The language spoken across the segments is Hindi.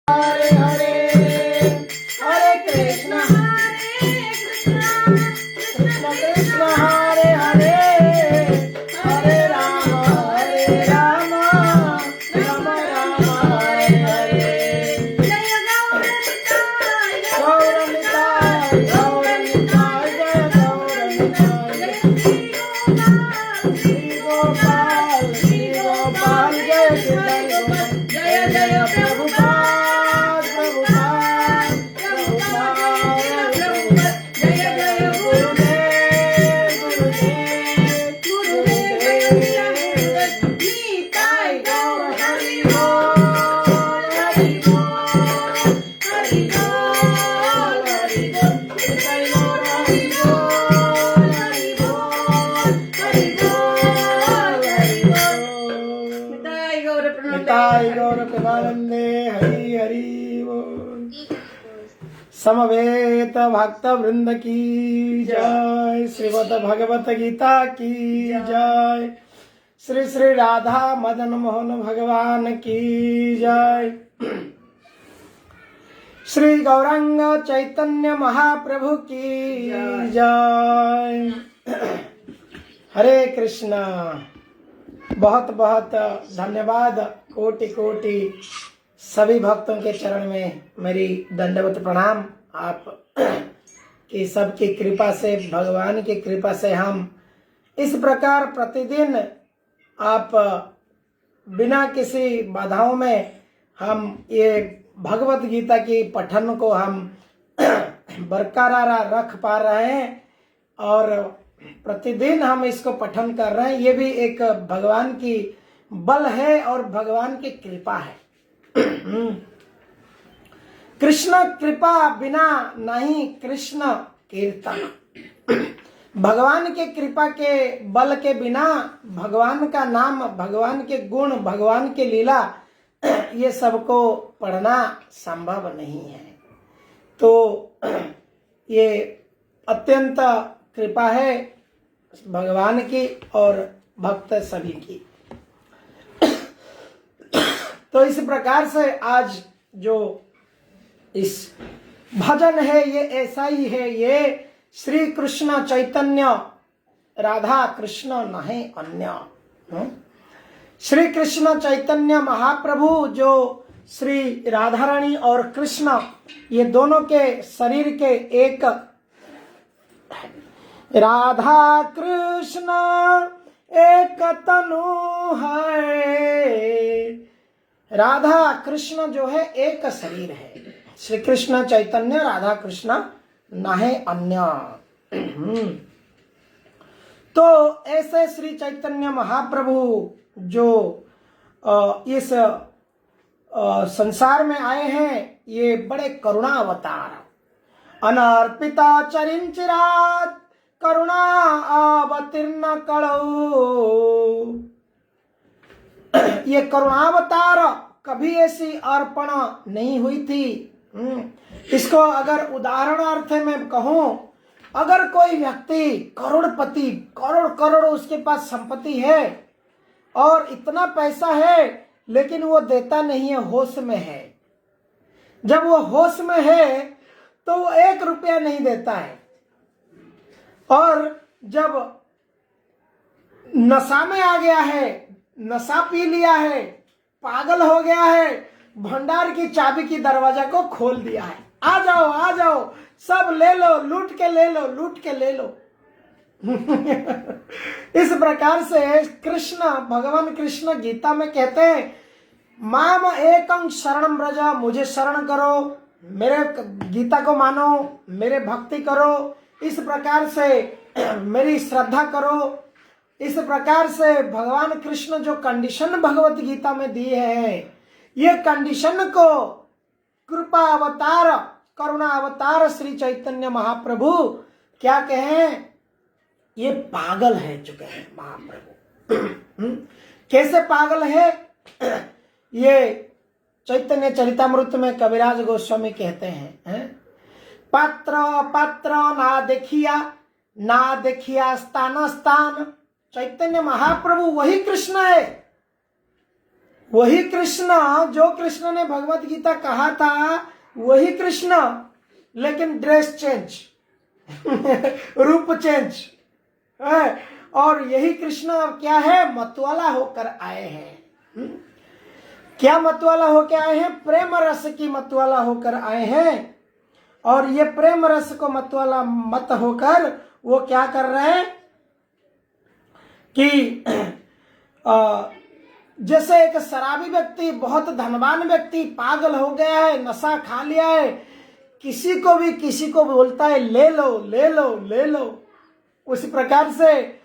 हरे हरे हरे कृष्ण कृष्ण कृष्ण हरे हरे हरे राम राम राम हरे हरे गौर निताय जय गौर निताय श्री गोपाल जय जय जय प्रभुपाद प्रभुपाद जय जय गुरुदेव गुरुदेव निताय गौर हरि बोल हरि बोल हरि बोल हरि बोल निताय गौर हरि बोल हरि बोल हरि बोल हरि बोल निताय गौर प्रेमानंदे हरि हरि बोल। समवेत भक्त वृंद की जय, श्रीमद् भगवत गीता की जय, श्री श्री राधा मदन मोहन भगवान की जय, श्री गौरांग चैतन्य महाप्रभु की जय। हरे कृष्णा। बहुत बहुत धन्यवाद। कोटि कोटि सभी भक्तों के चरण में मेरी दंडवत प्रणाम। आप की सबकी कृपा से, भगवान की कृपा से हम इस प्रकार प्रतिदिन आप बिना किसी बाधाओं में हम ये भगवत गीता की पठन को हम बरकरार रख पा रहे हैं और प्रतिदिन हम इसको पठन कर रहे हैं। ये भी एक भगवान की बल है और भगवान की कृपा है। कृष्ण कृपा बिना नहीं कृष्ण कीर्तन। भगवान के कृपा के बल के बिना भगवान का नाम, भगवान के गुण, भगवान की लीला ये सबको पढ़ना संभव नहीं है। तो ये अत्यंत कृपा है भगवान की और भक्त सभी की। तो इस प्रकार से आज जो इस भजन है ये ऐसा ही है। ये श्री कृष्ण चैतन्य राधा कृष्ण नहीं अन्य। श्री कृष्ण चैतन्य महाप्रभु जो श्री राधा रानी और कृष्ण ये दोनों के शरीर के एक, राधा कृष्ण एक तनु है। राधा कृष्ण जो है एक शरीर है। श्री कृष्ण चैतन्य राधा कृष्ण नहीं अन्य। तो ऐसे श्री चैतन्य महाप्रभु जो इस संसार में आए हैं, ये बड़े करुणा अवतार। अनर्पिता चरिंचिरात करुणा अवतीर्ण कलौ। ये करुणावतार कभी ऐसी अर्पण नहीं हुई थी। इसको अगर उदाहरण अर्थ में कहूं, अगर कोई व्यक्ति करोड़पति, करोड़ करोड़ उसके पास संपत्ति है और इतना पैसा है, लेकिन वो देता नहीं है, होश में है। जब वो होश में है तो वो 1 रुपया नहीं देता है, और जब नशा में आ गया है, नशा पी लिया है, पागल हो गया है, भंडार की चाबी की दरवाजा को खोल दिया है, आ जाओ सब ले लो, लूट के ले लो, लूट के ले लो। इस प्रकार से कृष्ण, भगवान कृष्ण गीता में कहते हैं, माम एकं शरणं व्रज, मुझे शरण करो, मेरे गीता को मानो, मेरे भक्ति करो, इस प्रकार से मेरी श्रद्धा करो। इस प्रकार से भगवान कृष्ण जो कंडीशन भगवत गीता में दी है, ये कंडीशन को कृपा अवतार, करुणा अवतार श्री चैतन्य महाप्रभु क्या कहें, ये पागल है चुके हैं महाप्रभु। कैसे पागल है? ये चैतन्य चरितामृत में कविराज गोस्वामी कहते हैं, पात्र पात्र ना देखिया स्थान स्थान। चैतन्य महाप्रभु वही कृष्ण है। वही कृष्ण, जो कृष्ण ने भगवत गीता कहा था वही कृष्ण, लेकिन ड्रेस चेंज रूप चेंज है। और यही कृष्ण अब क्या है, मतवाला होकर आए हैं। क्या मतवाला होकर आए हैं? प्रेम रस की मतवाला होकर आए हैं। और ये प्रेम रस को मतवाला मत होकर वो क्या कर रहे हैं कि जैसे एक शराबी व्यक्ति, बहुत धनवान व्यक्ति पागल हो गया है, नशा खा लिया है, किसी को बोलता है ले लो ले लो ले लो। उसी प्रकार से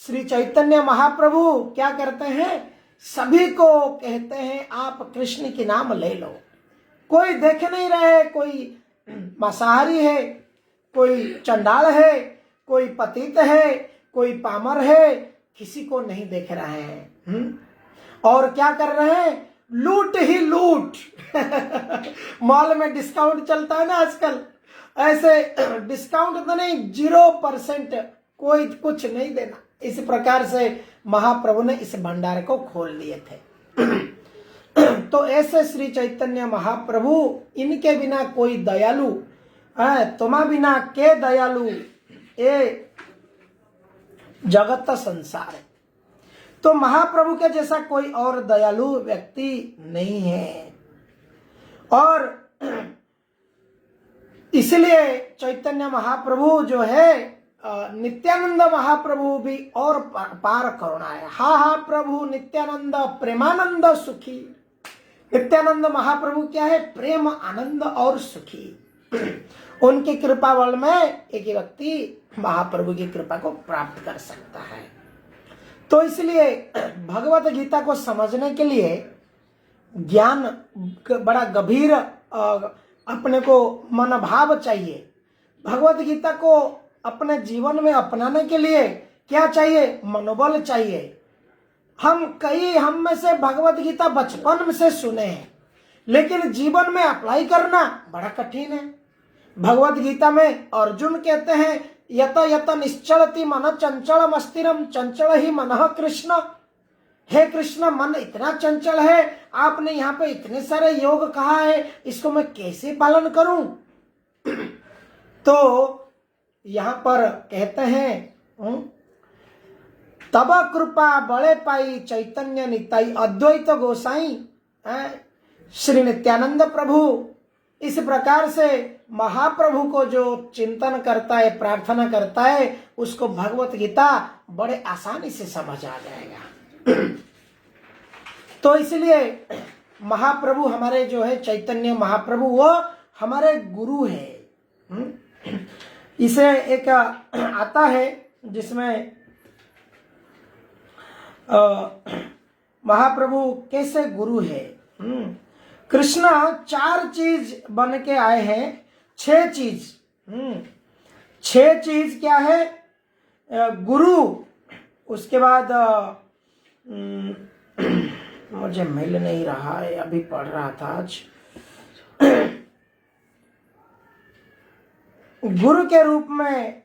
श्री चैतन्य महाप्रभु क्या करते हैं, सभी को कहते हैं आप कृष्ण के नाम ले लो। कोई देख नहीं रहे, कोई मांसाहारी है, कोई चंडाल है, कोई पतित है, कोई पामर है, किसी को नहीं देख रहे हैं। और क्या कर रहे हैं, लूट ही लूट मॉल में डिस्काउंट चलता है ना आजकल, ऐसे डिस्काउंट तो नहीं, 0%, कोई कुछ नहीं देना। इस प्रकार से महाप्रभु ने इस भंडार को खोल लिए थे। तो ऐसे श्री चैतन्य महाप्रभु, इनके बिना कोई दयालु है, तुम्हां बिना के दयालु, ये जगत संसार है। तो महाप्रभु के जैसा कोई और दयालु व्यक्ति नहीं है। और इसलिए चैतन्य महाप्रभु जो है, नित्यानंद महाप्रभु भी और पार करुणा है। हा हा प्रभु नित्यानंद प्रेमानंद सुखी। नित्यानंद महाप्रभु क्या है, प्रेम आनंद और सुखी। उनकी कृपा बल में एक व्यक्ति महाप्रभु की कृपा को प्राप्त कर सकता है। तो इसलिए भगवत गीता को समझने के लिए ज्ञान बड़ा गंभीर अपने को मनोभाव चाहिए। भगवत गीता को अपने जीवन में अपनाने के लिए क्या चाहिए, मनोबल चाहिए। हम में से भगवत गीता बचपन से सुने हैं, लेकिन जीवन में अप्लाई करना बड़ा कठिन है। भगवत गीता में अर्जुन कहते हैं, यत यत निश्चलति मन चंचल मस्तिरम चंचल ही मनः कृष्ण। हे कृष्ण, मन इतना चंचल है, आपने यहाँ पे इतने सारे योग कहा है, इसको मैं कैसे पालन करूं? तो यहाँ पर कहते हैं, तब कृपा बड़े पाई चैतन्य निताई अद्वैत गोसाई। श्री नित्यानंद प्रभु इस प्रकार से महाप्रभु को जो चिंतन करता है, प्रार्थना करता है, उसको भगवत गीता बड़े आसानी से समझ आ जाएगा। तो इसलिए महाप्रभु हमारे जो है चैतन्य महाप्रभु, वो हमारे गुरु है। इसे एक आता है जिसमें महाप्रभु कैसे गुरु है। कृष्ण 4 चीज बन के आए हैं, 6 चीज। 6 चीज क्या है, गुरु, उसके बाद मुझे मिल नहीं रहा है, अभी पढ़ रहा था आज। गुरु के रूप में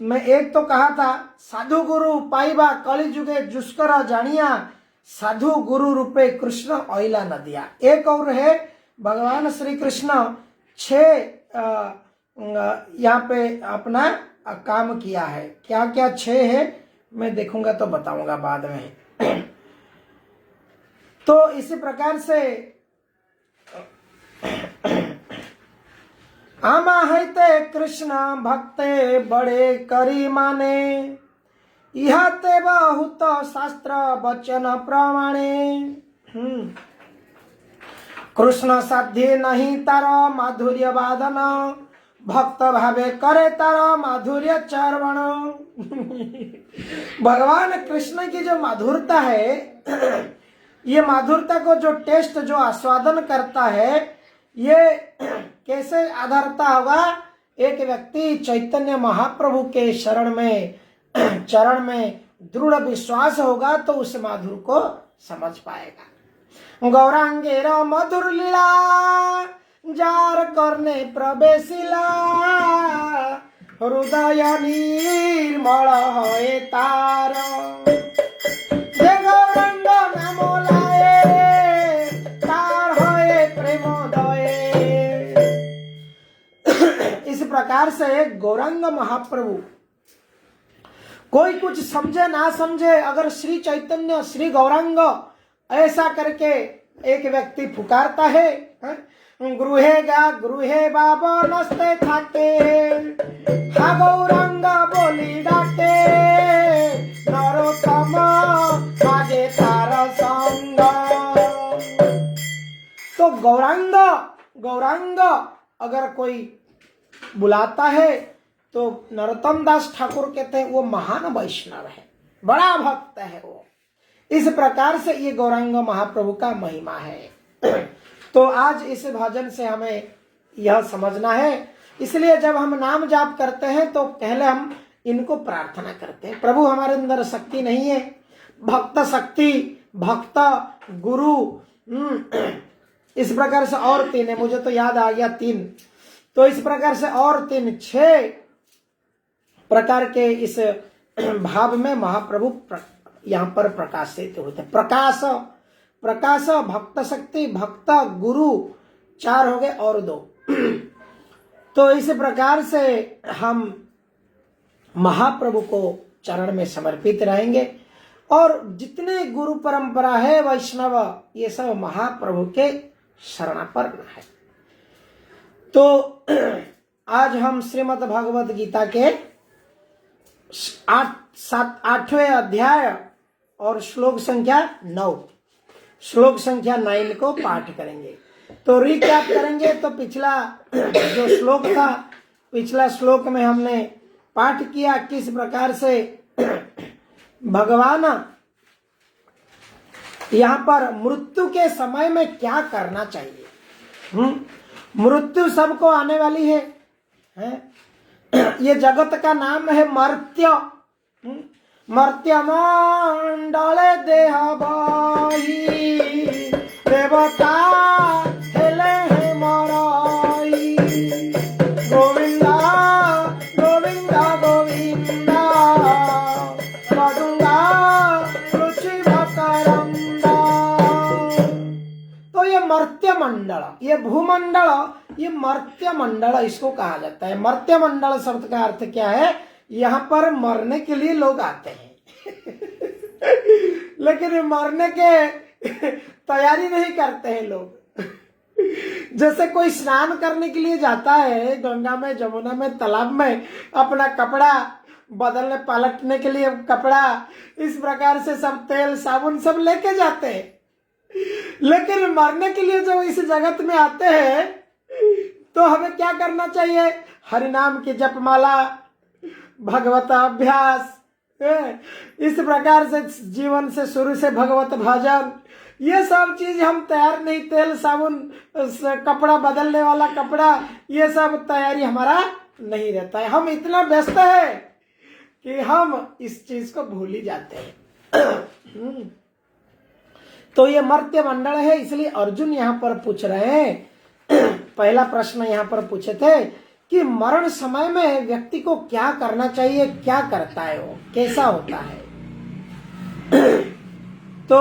मैं एक तो कहा था, साधु गुरु पाइबा कलि जुगे जुस्कर जानिया, साधु गुरु रूपे कृष्ण ओइला नदिया। एक और है, भगवान श्री कृष्ण 6 यहाँ पे अपना काम किया है। क्या क्या 6 है मैं देखूंगा तो बताऊंगा बाद में। तो इसी प्रकार से आमा हैते कृष्ण भक्ते बड़े करी माने, यह ते बहुत शास्त्र वचन प्रमाणे। कृष्ण साध्य नहीं तार माधुर्य वादन, भक्त भावे करे तार माधुर्य चरवण। भगवान कृष्ण की जो माधुरता है, ये माधुरता को जो टेस्ट, जो आस्वादन करता है, ये कैसे आधारता होगा, एक व्यक्ति चैतन्य महाप्रभु के चरण में दृढ़ विश्वास होगा तो उस माधुर को समझ पाएगा। गौरांगेर मधुर लीला जार करने प्रवेशिला, हृदय निर्मल है तार। गौरंग नाम लाए इस प्रकार से गौरांग महाप्रभु, कोई कुछ समझे ना समझे, अगर श्री चैतन्य श्री गौरांग ऐसा करके एक व्यक्ति पुकारता है, गृहे बाबा नस्ते थाटे, हा गौरांग बोली डाटे, नरोत्तम आगे तारा संग। तो गौरांग अगर कोई बुलाता है तो नरोत्तम दास ठाकुर कहते हैं वो महान वैष्णव है, बड़ा भक्त है वो। इस प्रकार से ये गौरांग महाप्रभु का महिमा है। तो आज इस भजन से हमें यह समझना है। इसलिए जब हम नाम जाप करते हैं तो पहले हम इनको प्रार्थना करते हैं। प्रभु हमारे अंदर शक्ति नहीं है, भक्त शक्ति, भक्त गुरु, इस प्रकार से और 3 है, मुझे तो याद आ गया 3। तो इस प्रकार से और 3 6 प्रकार के इस भाव में महाप्रभु यहाँ पर प्रकाशित होते। प्रकाश, भक्त शक्ति, भक्त गुरु 4 हो गए और 2। तो इस प्रकार से हम महाप्रभु को चरण में समर्पित रहेंगे और जितने गुरु परंपरा है वैष्णव, ये सब महाप्रभु के शरणापन्न है। तो आज हम श्रीमद् भगवद गीता के 8वें अध्याय और श्लोक संख्या 9 को पाठ करेंगे। तो रिकैप करेंगे। तो पिछला जो श्लोक था, पिछला श्लोक में हमने पाठ किया किस प्रकार से भगवान यहाँ पर मृत्यु के समय में क्या करना चाहिए। मृत्यु सबको आने वाली है? ये जगत का नाम है मर्त्य। मर्त्य मंडले देह बाही, देवता हेले है मराई। गोविंदा गोविंदा गोविंदा, पदुंगा रुचि भकरंदा। तो ये मर्त्य मंडल, ये भूमंडल, ये मर्त्य मंडल इसको कहा जाता है। मर्त्य मंडल शब्द का अर्थ क्या है? यहाँ पर मरने के लिए लोग आते हैं लेकिन मरने के तैयारी नहीं करते हैं लोग। जैसे कोई स्नान करने के लिए जाता है गंगा में, जमुना में, तालाब में, अपना कपड़ा बदलने पलटने के लिए कपड़ा, इस प्रकार से सब तेल साबुन सब लेके जाते हैं। लेकिन मरने के लिए जब इस जगत में आते हैं तो हमें क्या करना चाहिए? हरिनाम की जपमाला, भगवत अभ्यास, इस प्रकार से जीवन से शुरू से भगवत भजन, ये सब चीज हम तैयार नहीं। तेल साबुन, कपड़ा बदलने वाला कपड़ा, ये सब तैयारी हमारा नहीं रहता है। हम इतना व्यस्त है कि हम इस चीज को भूल ही जाते हैं। तो ये मर्त्य मंडल है। इसलिए अर्जुन यहाँ पर पूछ रहे हैं, पहला प्रश्न यहाँ पर पूछे थे कि मरण समय में व्यक्ति को क्या करना चाहिए, क्या करता है वो, कैसा होता है। तो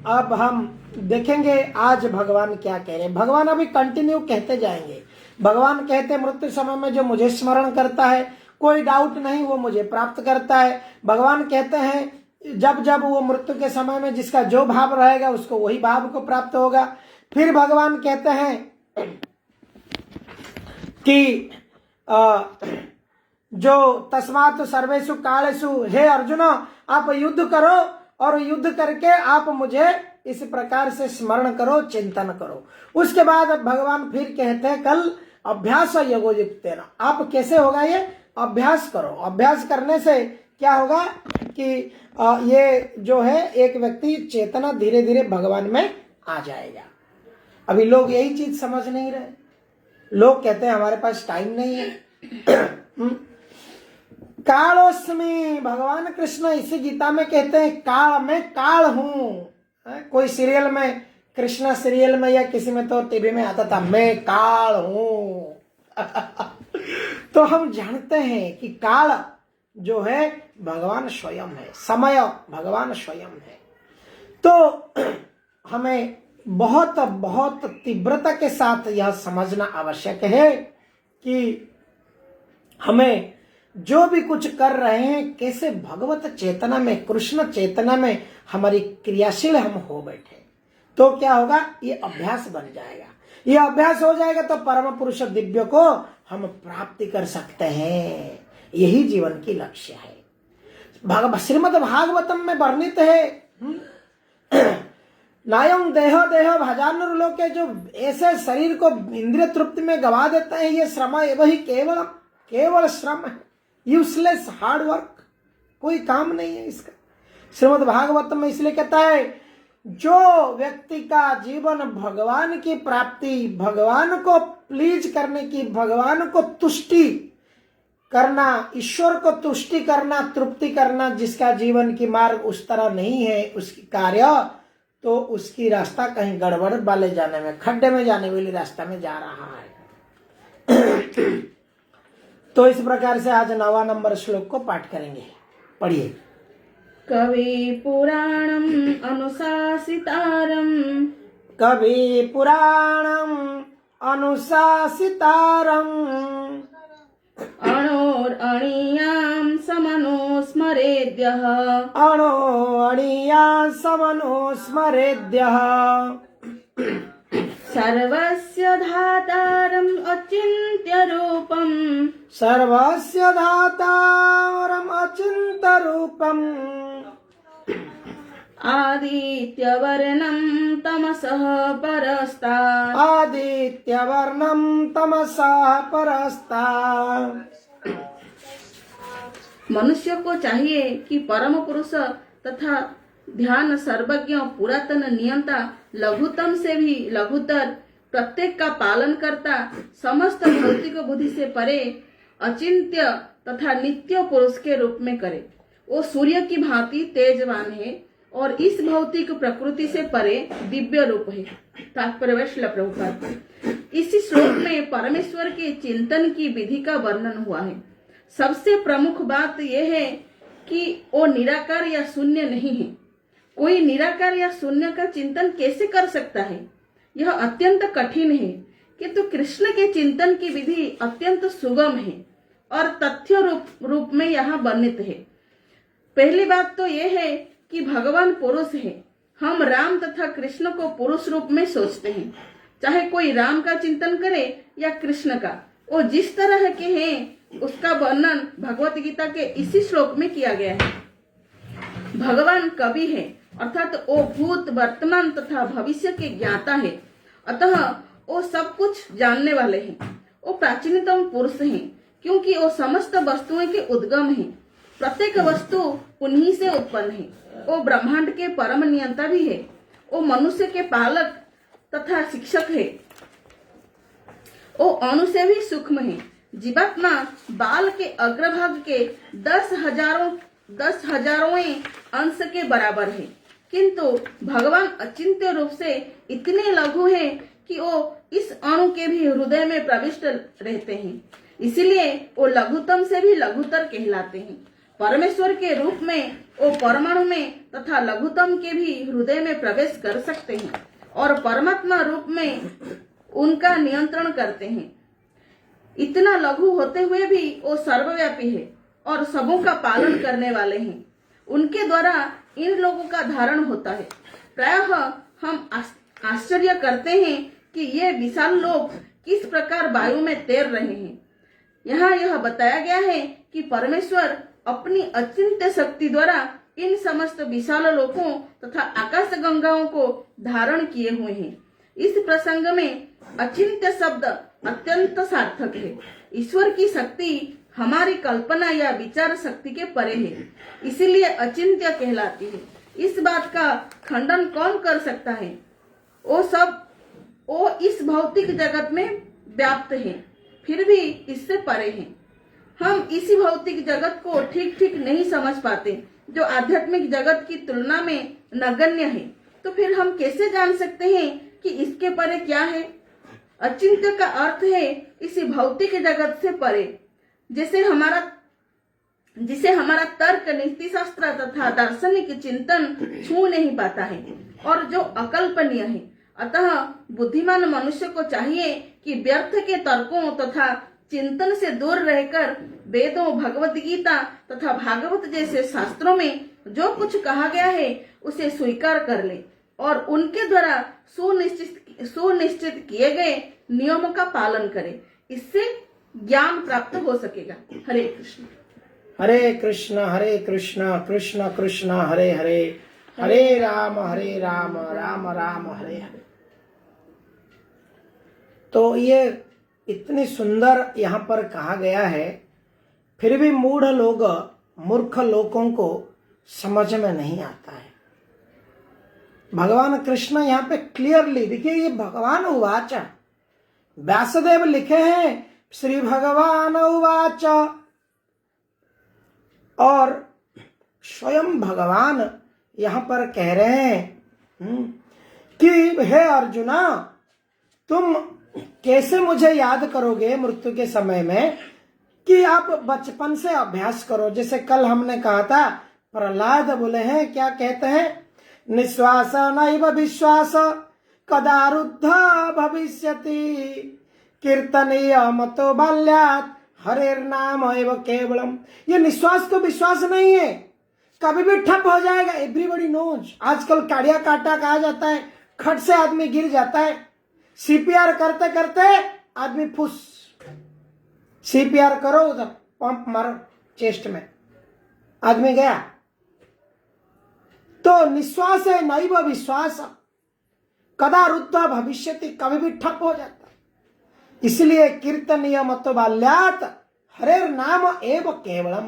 अब हम देखेंगे आज भगवान क्या कह रहे हैं। भगवान अभी कंटिन्यू कहते जाएंगे। भगवान कहते हैं मृत्यु समय में जो मुझे स्मरण करता है, कोई डाउट नहीं, वो मुझे प्राप्त करता है। भगवान कहते हैं जब जब वो मृत्यु के समय में जिसका जो भाव रहेगा उसको वही भाव को प्राप्त होगा। फिर भगवान कहते हैं कि जो तस्मात् सर्वेषु कालेषु, हे अर्जुन आप युद्ध करो और युद्ध करके आप मुझे इस प्रकार से स्मरण करो, चिंतन करो। उसके बाद भगवान फिर कहते हैं कल अभ्यास योगोयुक्तेन, आप कैसे होगा ये? अभ्यास करो। अभ्यास करने से क्या होगा कि ये जो है एक व्यक्ति चेतना धीरे धीरे भगवान में आ जाएगा। अभी लोग यही चीज समझ नहीं रहे। लोग कहते हैं हमारे पास टाइम नहीं है। कालोस्मि, भगवान कृष्ण इसी गीता में कहते हैं काल, मैं काल हूं। कोई सीरियल में, कृष्णा सीरियल में या किसी में तो टीवी में आता था, मैं काल हूं। तो हम जानते हैं कि काल जो है भगवान स्वयं है, समय भगवान स्वयं है। तो हमें बहुत बहुत तीव्रता के साथ यह समझना आवश्यक है कि हमें जो भी कुछ कर रहे हैं कैसे भगवत चेतना में, कृष्ण चेतना में हमारी क्रियाशील हम हो बैठे, तो क्या होगा, ये अभ्यास बन जाएगा। ये अभ्यास हो जाएगा तो परम पुरुष दिव्य को हम प्राप्ति कर सकते हैं। यही जीवन की लक्ष्य है। श्रीमद् भागवतम में वर्णित है, नायम देह देह भजानुर लोग के, जो ऐसे शरीर को इंद्रिय तृप्ति में गवा देते हैं, ये श्रम वही केवल श्रम है, यूजलेस हार्ड वर्क, कोई काम नहीं है इसका। श्रीमद् भागवत में इसलिए कहता है, जो व्यक्ति का जीवन भगवान की प्राप्ति, भगवान को प्लीज करने की, भगवान को तुष्टि करना, ईश्वर को तुष्टि करना, तृप्ति करना, जिसका जीवन की मार्ग उस तरह नहीं है उसकी कार्य, तो उसकी रास्ता कहीं गड़बड़ वाले जाने में, खड्डे में जाने वाली रास्ता में जा रहा है। तो इस प्रकार से आज 9वां नंबर श्लोक को पाठ करेंगे। पढ़िए। कवि पुराणम अनुशासितारम, कवि पुराणम अनुशासितारम, अणोर अणीयाम समनुस्मरेद्यः, अणो अणीया समनुस्मरेद्यः, सर्वस्य धातारम् अचिन्त्य रूपम्, सर्वस्य धातारम् अचिन्त्य रूपम्, आदित्यवर्णं तमसः परस्तात्, आदित्यवर्णं तमसः परस्तात्। मनुष्य को चाहिए कि परम पुरुष तथा ध्यान सर्वज्ञ पुरातन नियंता, लघुतम से भी लघुतर, प्रत्येक का पालन करता, समस्त भौतिक बुद्धि से परे, अचिंत्य तथा नित्य पुरुष के रूप में करे। वो सूर्य की भांति तेजवान है और इस भौतिक प्रकृति से परे दिव्य रूप है। तात्पर्य श्रील प्रभुपाद। इसी श्लोक में परमेश्वर के चिंतन की विधि का वर्णन हुआ है। सबसे प्रमुख बात यह है कि वो निराकार या शून्य नहीं है। कोई निराकार या शून्य का चिंतन कैसे कर सकता है? यह अत्यंत कठिन है, किंतु कृष्ण के चिंतन की विधि अत्यंत सुगम है और तथ्य रूप में यहाँ वर्णित है। पहली बात तो यह है कि भगवान पुरुष है। हम राम तथा कृष्ण को पुरुष रूप में सोचते हैं। चाहे कोई राम का चिंतन करे या कृष्ण का, वो जिस तरह के हैं उसका वर्णन भगवत गीता के इसी श्लोक में किया गया है। भगवान कवि है, अर्थात वो भूत, वर्तमान तथा भविष्य के ज्ञाता है, अतः वो सब कुछ जानने वाले हैं। वो प्राचीनतम पुरुष हैं, क्योंकि वो समस्त वस्तुओं के उद्गम हैं। प्रत्येक वस्तु उन्हीं से उत्पन्न है। वो ब्रह्मांड के परम नियंता भी है। वो मनुष्य के पालक तथा शिक्षक है। वो अणु से भी सूक्ष्म है। जीवात्मा बाल के अग्रभाग के 10,000वें अंश के बराबर है, किंतु भगवान अचिंत्य रूप से इतने लघु हैं कि वो इस अणु के भी हृदय में प्रविष्ट रहते हैं। इसलिए वो लघुतम से भी लघुतर कहलाते हैं। परमेश्वर के रूप में वो परमाणु में तथा लघुतम के भी हृदय में प्रवेश कर सकते हैं और परमात्मा रूप में उनका नियंत्रण करते हैं। इतना लघु होते हुए भी वो सर्वव्यापी है और सबों का पालन करने वाले हैं। उनके द्वारा इन लोगों का धारण होता है। प्रायः हम आश्चर्य करते हैं कि ये विशाल लोग किस प्रकार वायु में तैर रहे हैं। यहाँ यह बताया गया है कि परमेश्वर अपनी अचिंत्य शक्ति द्वारा इन समस्त विशाल लोकों तथा आकाश गंगाओं को धारण किए हुए हैं। इस प्रसंग में अचिंत्य शब्द अत्यंत सार्थक है। ईश्वर की शक्ति हमारी कल्पना या विचार शक्ति के परे है, इसीलिए अचिंत्य कहलाती है। इस बात का खंडन कौन कर सकता है? वो इस भौतिक जगत में व्याप्त है, फिर भी इससे परे है। हम इसी भौतिक जगत को ठीक ठीक नहीं समझ पाते, जो आध्यात्मिक जगत की तुलना में नगण्य है। तो फिर हम कैसे जान सकते हैं कि इसके परे क्या है? अचिंत्य का अर्थ है इसी भौतिक जगत से परे, जिसे हमारा तर्क, नीतिशास्त्र तथा दार्शनिक चिंतन छू नहीं पाता है और जो अकल्पनीय है। अतः बुद्धिमान मनुष्य को चाहिए कि व्यर्थ के तर्कों तथा चिंतन से दूर रहकर वेदों, भगवत गीता तथा भागवत जैसे शास्त्रों में जो कुछ कहा गया है उसे स्वीकार कर ले और उनके द्वारा सुनिश्चित किए गए नियमों का पालन करे। इससे ज्ञान प्राप्त हो सकेगा। हरे कृष्ण। हरे कृष्ण कृष्ण कृष्ण हरे हरे, हरे राम राम राम हरे हरे। तो ये इतनी सुंदर यहाँ पर कहा गया है, फिर भी मूढ़ लोग, मूर्ख लोगों को समझ में नहीं आता है। भगवान कृष्ण यहाँ पे क्लियरली देखिए, ये भगवान उवाच, व्यासदेव लिखे हैं श्री भगवान उवाच, और स्वयं भगवान यहाँ पर कह रहे हैं कि हे अर्जुना, तुम कैसे मुझे याद करोगे मृत्यु के समय में, कि आप बचपन से अभ्यास करो। जैसे कल हमने कहा था, प्रहलाद बोले हैं, क्या कहते हैं, निश्वास नैव विश्वास कदा रुद्ध भविष्यति, कीर्तनीय मतो बाल्यात् हरेर नाम एव केवलम। ये निश्वास तो विश्वास नहीं है, कभी भी ठप हो जाएगा। एवरीबॉडी नोज, आजकल काड़िया काटा कहा जाता है, खट से आदमी गिर जाता है। सीपीआर करते करते आदमी फुस, सीपीआर करो उधर, पंप मारो चेस्ट में, आदमी गया। तो निश्वास है नैव विश्वास कदा रुद्ध भविष्यति, कभी भी ठप हो जाता। इसलिए कीर्तनीय मतो बाल्यात् हरेर नाम एव केवलम,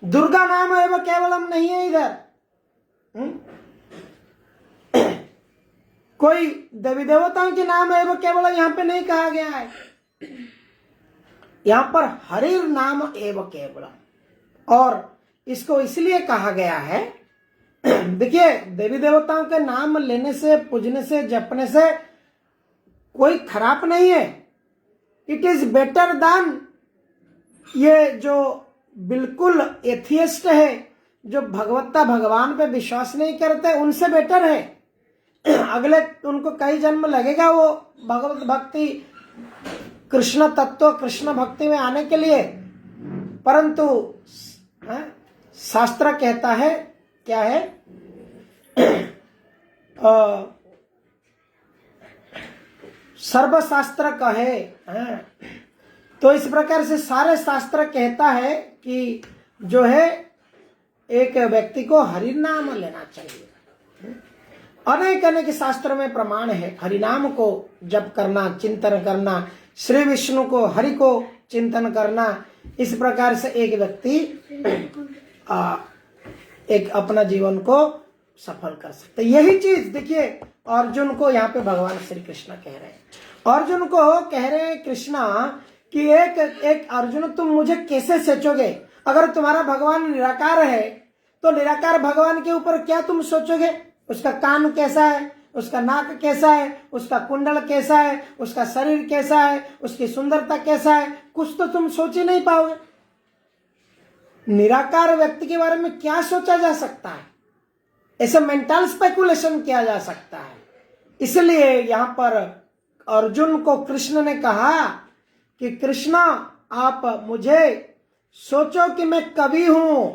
दुर्गा नाम एव केवलम नहीं है इधर। कोई देवी देवताओं के नाम एव केवल यहाँ पे नहीं कहा गया है, यहाँ पर हरेर नाम एव केवलम। और इसको इसलिए कहा गया है, देखिए देवी देवताओं के नाम लेने से, पूजने से, जपने से कोई खराब नहीं है। इट इज बेटर देन ये जो बिल्कुल एथियस्ट है, जो भगवत्ता भगवान पे विश्वास नहीं करते, उनसे बेटर है। अगले उनको कई जन्म लगेगा वो भगवत भक्ति, कृष्ण तत्व, कृष्ण भक्ति में आने के लिए, परंतु शास्त्र कहता है, क्या है, सर्वशास्त्र कहे। तो इस प्रकार से सारे शास्त्र कहता है कि जो है एक व्यक्ति को हरि नाम लेना चाहिए। अनेक अनेक शास्त्र में प्रमाण है, हरिनाम को जप करना, चिंतन करना, श्री विष्णु को, हरि को चिंतन करना। इस प्रकार से एक व्यक्ति एक अपना जीवन को सफल कर सकते। यही चीज देखिए अर्जुन को यहाँ पे भगवान श्री कृष्ण कह रहे हैं। अर्जुन को कह रहे हैं कृष्णा कि एक अर्जुन, तुम मुझे कैसे सोचोगे? अगर तुम्हारा भगवान निराकार है तो निराकार भगवान के ऊपर क्या तुम सोचोगे? उसका कान कैसा है, उसका नाक कैसा है, उसका कुंडल कैसा है, उसका शरीर कैसा है, उसकी सुंदरता कैसा है, कुछ तो तुम सोच ही नहीं पाओगे। निराकार व्यक्ति के बारे में क्या सोचा जा सकता है? ऐसे मेंटल स्पेकुलेशन किया जा सकता है। इसलिए यहाँ पर अर्जुन को कृष्ण ने कहा कि कृष्ण, आप मुझे सोचो कि मैं कवि हूं,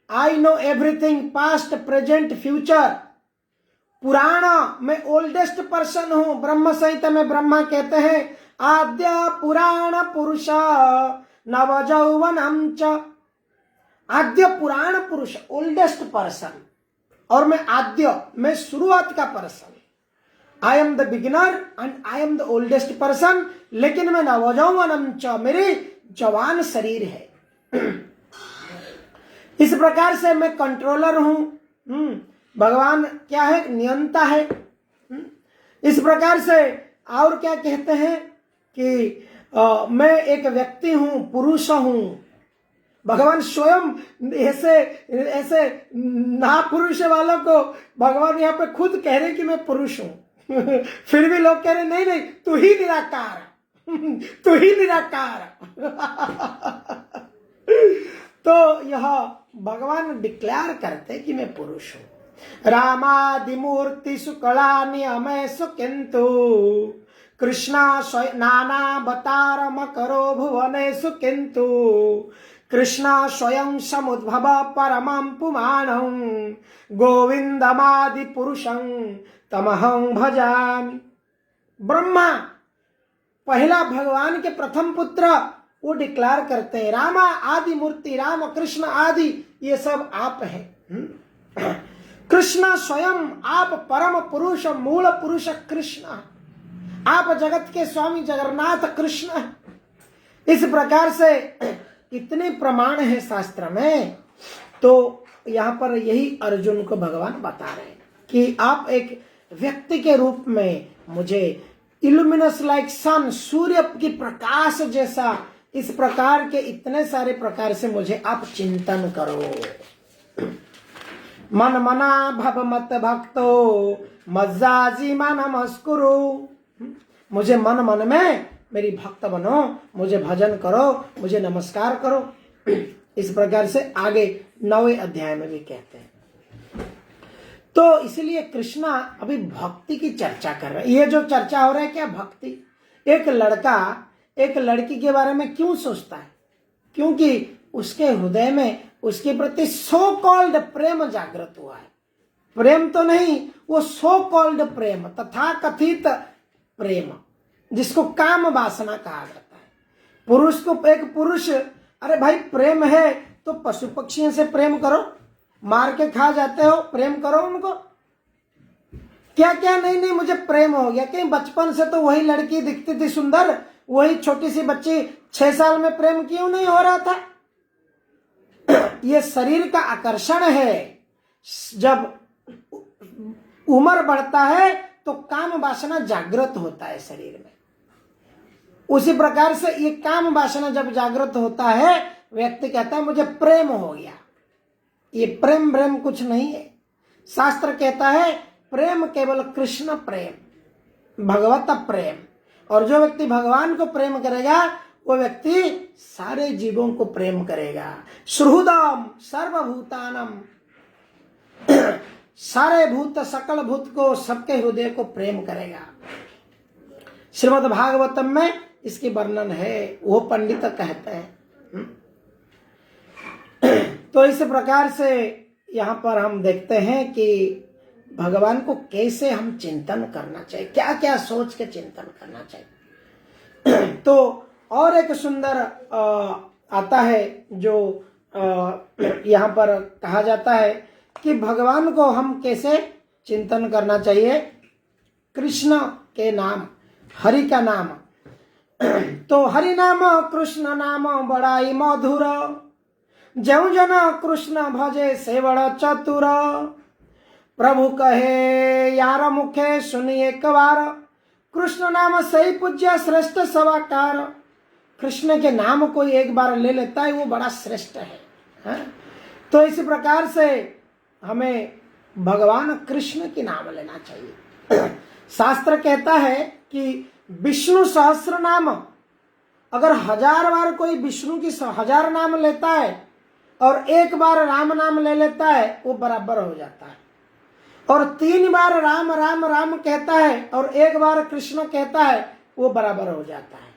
I know everything, past present future. पुराण में ओल्डेस्ट पर्सन हूं, ब्रह्म संहिता में ब्रह्मा कहते हैं आद्य पुराण पुरुष नव यौवनम च। आद्य पुराण पुरुष, ओल्डेस्ट पर्सन, और मैं आद्य, मैं शुरुआत का person. I am the beginner and I am the oldest person, लेकिन मैं नवयौवनम च, मेरी जवान शरीर है। इस प्रकार से मैं कंट्रोलर हूं। भगवान क्या है? नियंता है। इस प्रकार से और क्या कहते हैं कि मैं एक व्यक्ति हूं, पुरुष हूं। भगवान स्वयं ऐसे ना पुरुष वालों को भगवान यहाँ पे खुद कह रहे कि मैं पुरुष हूं। फिर भी लोग कह रहे नहीं नहीं, तू ही निराकार, तू ही निराकार। तो यह भगवान डिक्लेयर करते कि मैं पुरुष हूं। रामादिमूर्तिषु कला नियमेषु किन्तु कृष्णा नानावतारम करो भुवनेषु किन्तु कृष्णा स्वयं समुद्भव परमं पुमानं गोविंदमादि पुरुषं तमहं भजामि। ब्रह्मा पहला भगवान के प्रथम पुत्र वो डिक्लेयर करते हैं, रामा आदि मूर्ति, राम कृष्ण आदि ये सब आप हैं। कृष्ण स्वयं आप परम पुरुष मूल पुरुष कृष्ण, आप जगत के स्वामी जगन्नाथ कृष्ण। इस प्रकार से इतने प्रमाण है शास्त्र में। तो यहाँ पर यही अर्जुन को भगवान बता रहे हैं कि आप एक व्यक्ति के रूप में मुझे इल्यूमिनस लाइक सन, सूर्य की प्रकाश जैसा, इस प्रकार के इतने सारे प्रकार से मुझे आप चिंतन करो। मन मना भव मत भक्तो मज्जाजी मन नमस्कुरु, मुझे मन मन में मेरी भक्त बनो, मुझे भजन करो, मुझे नमस्कार करो। इस प्रकार से आगे 9वें अध्याय में भी कहते हैं। तो इसलिए कृष्णा अभी भक्ति की चर्चा कर रहे हैं। ये जो चर्चा हो रहा है क्या भक्ति, एक लड़का एक लड़की के बारे में क्यों सोचता है? क्योंकि उसके हृदय में उसके प्रति सो कॉल्ड प्रेम जागृत हुआ है। प्रेम तो नहीं, वो सो कॉल्ड प्रेम, तथा कथित प्रेम, जिसको काम वासना कहा जाता है। पुरुष को, एक पुरुष, अरे भाई प्रेम है तो पशु पक्षियों से प्रेम करो, मार के खा जाते हो, प्रेम करो उनको। क्या क्या नहीं नहीं मुझे प्रेम हो गया, कहीं बचपन से तो वही लड़की दिखती थी सुंदर, वही छोटी सी बच्ची 6 साल में प्रेम क्यों नहीं हो रहा था? ये शरीर का आकर्षण है। जब उम्र बढ़ता है तो काम वासना जागृत होता है शरीर में। उसी प्रकार से ये काम वासना जब जागृत होता है, व्यक्ति कहता है मुझे प्रेम हो गया। ये प्रेम प्रेम कुछ नहीं है। शास्त्र कहता है प्रेम केवल कृष्ण प्रेम, भगवत प्रेम। और जो व्यक्ति भगवान को प्रेम करेगा वो व्यक्ति सारे जीवों को प्रेम करेगा। सुहृदम सर्वभूतानम, सारे भूत सकल भूत को, सबके हृदय को प्रेम करेगा। श्रीमद् भागवतम में इसकी वर्णन है, वो पंडित कहते हैं। तो इस प्रकार से यहाँ पर हम देखते हैं कि भगवान को कैसे हम चिंतन करना चाहिए, क्या क्या सोच के चिंतन करना चाहिए। तो और एक सुंदर आता है जो यहाँ पर कहा जाता है कि भगवान को हम कैसे चिंतन करना चाहिए। कृष्ण के नाम, हरि का नाम। तो हरि नाम कृष्ण नाम बड़ाई मधुर, जय जन कृष्ण भजे से बड़ा चतुर। प्रभु कहे यार मुखे सुनिए एक बार, कृष्ण नाम सही पूज्य श्रेष्ठ सवाकार। कृष्ण के नाम कोई एक बार ले लेता है वो बड़ा श्रेष्ठ है। तो इसी प्रकार से हमें भगवान कृष्ण के नाम लेना चाहिए। शास्त्र कहता है कि विष्णु सहस्र नाम, अगर 1000 बार कोई विष्णु की 1000 नाम लेता है और 1 बार राम नाम ले लेता है वो बराबर हो जाता है। और 3 बार राम राम राम कहता है और 1 बार कृष्ण कहता है वो बराबर हो जाता है।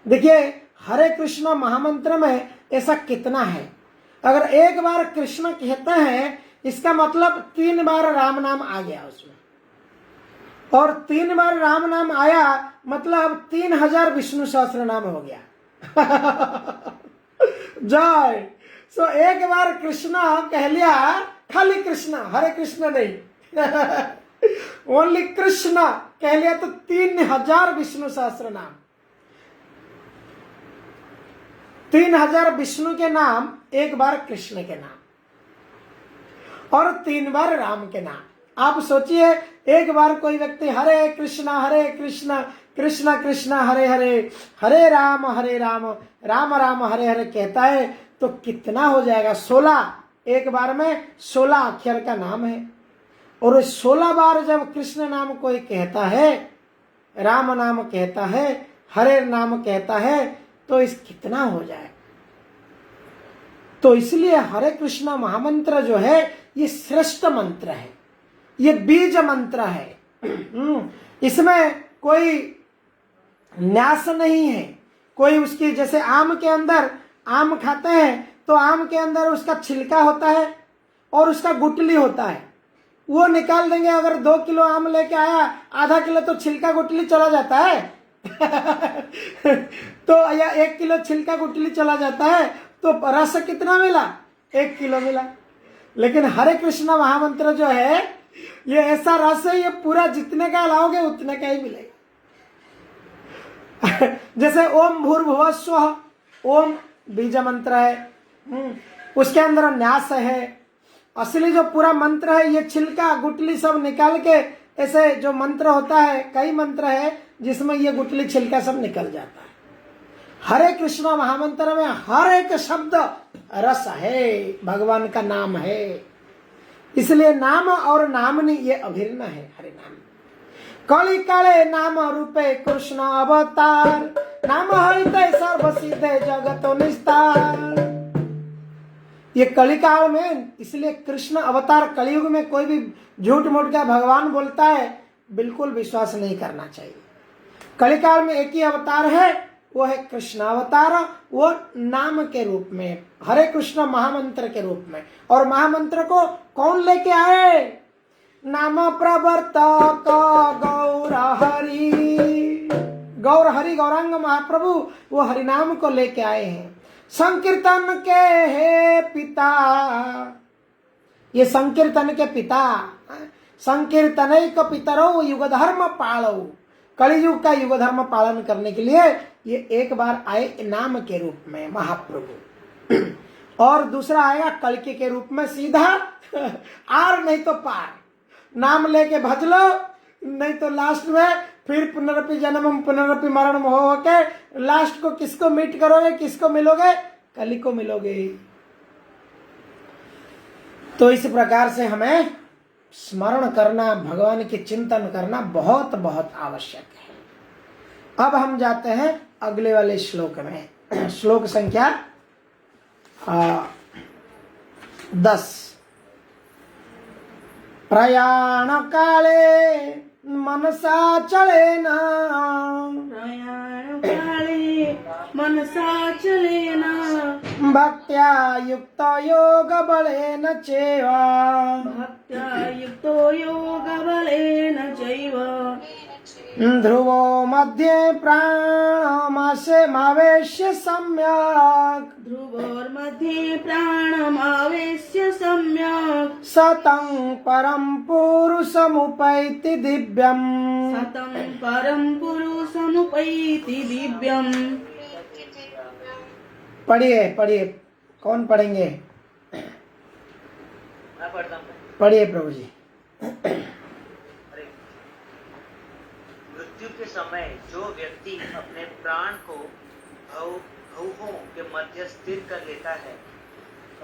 देखिए हरे कृष्ण महामंत्र में ऐसा कितना है। अगर 1 बार कृष्ण कहते हैं इसका मतलब 3 बार राम नाम आ गया उसमें, और 3 बार राम नाम आया मतलब 3000 विष्णु सहस्त्र नाम हो गया। जय। सो 1 बार कृष्ण कह लिया, खाली कृष्ण, हरे कृष्ण नहीं, ओनली कृष्ण कह लिया तो 3000 विष्णु सहस्त्र नाम, 3000 विष्णु के नाम, 1 बार कृष्ण के नाम और 3 बार राम के नाम। आप सोचिए 1 बार कोई व्यक्ति हरे कृष्ण कृष्ण कृष्ण हरे हरे, हरे राम राम राम हरे हरे कहता है तो कितना हो जाएगा? 16। 1 बार में 16 अक्षर का नाम है। और 16 बार जब कृष्ण नाम कोई कहता है, राम नाम कहता है, हरे नाम कहता है तो इस कितना हो जाए। तो इसलिए हरे कृष्ण महामंत्र जो है ये श्रेष्ठ मंत्र है। ये बीज मंत्र है। इसमें कोई न्यास नहीं है, कोई उसकी, जैसे आम के अंदर आम खाते हैं तो आम के अंदर उसका छिलका होता है और उसका गुठली होता है, वो निकाल देंगे। अगर 2 किलो आम लेके आया, आधा किलो तो छिलका गुठली चला जाता है तो या 1 किलो छिलका गुठली चला जाता है, तो रस कितना मिला? 1 किलो मिला। लेकिन हरे कृष्णा महामंत्र जो है, ये ऐसा रस है, ये पूरा जितने का लाओगे उतने का ही मिलेगा। जैसे ओम भूर्भुवः स्वः, ओम बीज मंत्र है, उसके अंदर न्यास है। असली जो पूरा मंत्र है, ये छिलका गुटली सब निकाल के, ऐसे जो मंत्र होता है, कई मंत्र है जिसमें ये गुटली छिलका सब निकल जाता है। हरे कृष्णा महामंत्र में हर एक शब्द रस है, भगवान का नाम है। इसलिए नाम और नामनी ये अभिन्न है। हरे नाम कली काले नाम रूपे कृष्ण अवतार, नाम हरिते सर्व सिद्धे जगतो निस्तार। ये कलिकाल में, इसलिए कृष्ण अवतार, कलयुग में कोई भी झूठ मूठ का भगवान बोलता है, बिल्कुल विश्वास नहीं करना चाहिए। कलिकाल में एक ही अवतार है, वो है कृष्ण अवतार, वो नाम के रूप में, हरे कृष्ण महामंत्र के रूप में। और महामंत्र को कौन लेके आए? नाम प्रवर्तक गौर हरि, गौर हरि गौरांग महाप्रभु, वो हरिनाम को लेके आए हैं। संकीर्तन के हे पिता, ये संकीर्तन के पिता, संकीर्तनैक पितरौ युग धर्म पालौ, कलियुग का युग धर्म पालन करने के लिए ये एक बार आए नाम के रूप में महाप्रभु, और दूसरा आएगा कल्कि के रूप में सीधा आर नहीं तो पार। नाम लेके भज लो, नहीं तो लास्ट में फिर पुनरपि जन्मम पुनरपि मरणम हो के लास्ट को किसको मीट करोगे, किसको मिलोगे? कली को मिलोगे। तो इस प्रकार से हमें स्मरण करना, भगवान के चिंतन करना बहुत बहुत आवश्यक है। अब हम जाते हैं अगले वाले श्लोक में, श्लोक संख्या 10। प्रयाण काले मनसा चलेन, प्रयाण काले मनसा चलेन, भक्त्या युक्त योग बलेन चैव, भक्त्या युक्तो योग बलेन चैव, ध्रुवो मध्ये प्राणमावेश्य सम्यक्, ध्रुवोर्मध्ये प्राणमावेश्य सम्यक्, सतं परं पुरुषमुपैति दिव्यम्, सतं परं पुरुषमुपैति दिव्यम्। पढ़िए पढ़िए, कौन पढ़ेंगे? मैं पढ़ता हूँ। पढ़िए प्रभु जी। मृत्यु के समय जो व्यक्ति अपने प्राण को भवों के मध्य स्थिर कर लेता है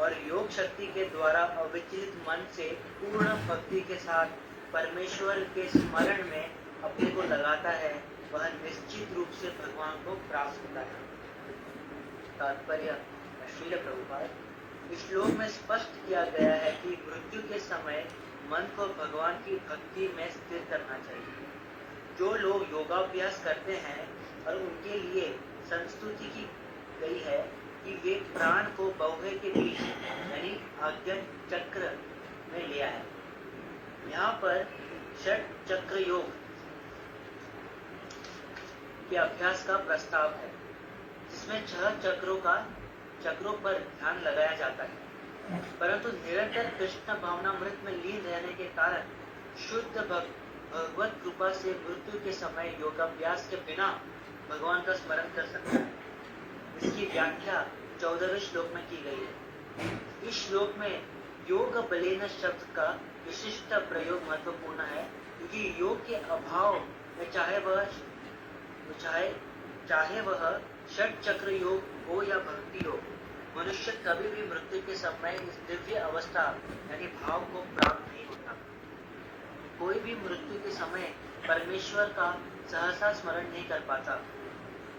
और योग शक्ति के द्वारा अविचलित मन से पूर्ण भक्ति के साथ परमेश्वर के स्मरण में अपने को लगाता है, वह निश्चित रूप से भगवान को प्राप्त होता है। तात्पर्य श्रील प्रभुपाद। इस श्लोक में स्पष्ट किया गया है कि मृत्यु के समय मन को भगवान की भक्ति में स्थिर करना चाहिए। जो लोग योगाभ्यास करते हैं और उनके लिए संस्तुति की गई है कि वे प्राण को बौहे के बीच यानी आज्ञा चक्र में ले आए। यहाँ पर षट चक्र योग के अभ्यास का प्रस्ताव है, जिसमें 6 चक्रों पर ध्यान लगाया जाता है। परंतु निरंतर कृष्ण भावनामृत में लीन रहने के कारण शुद्ध भगवत कृपा से मृत्यु के समय योगाभ्यास के बिना भगवान का स्मरण कर सकता है। इसकी व्याख्या 14वें श्लोक में की गई है। इस श्लोक में योग बलेन शब्द का विशिष्ट प्रयोग महत्वपूर्ण है, क्योंकि योग के अभाव में चाहे वह षट चक्र योग हो या भक्ति योग, मनुष्य कभी भी मृत्यु के समय इस दिव्य अवस्था यानी भाव को प्राप्त नहीं होता। कोई भी मृत्यु के समय परमेश्वर का सहसा स्मरण नहीं कर पाता।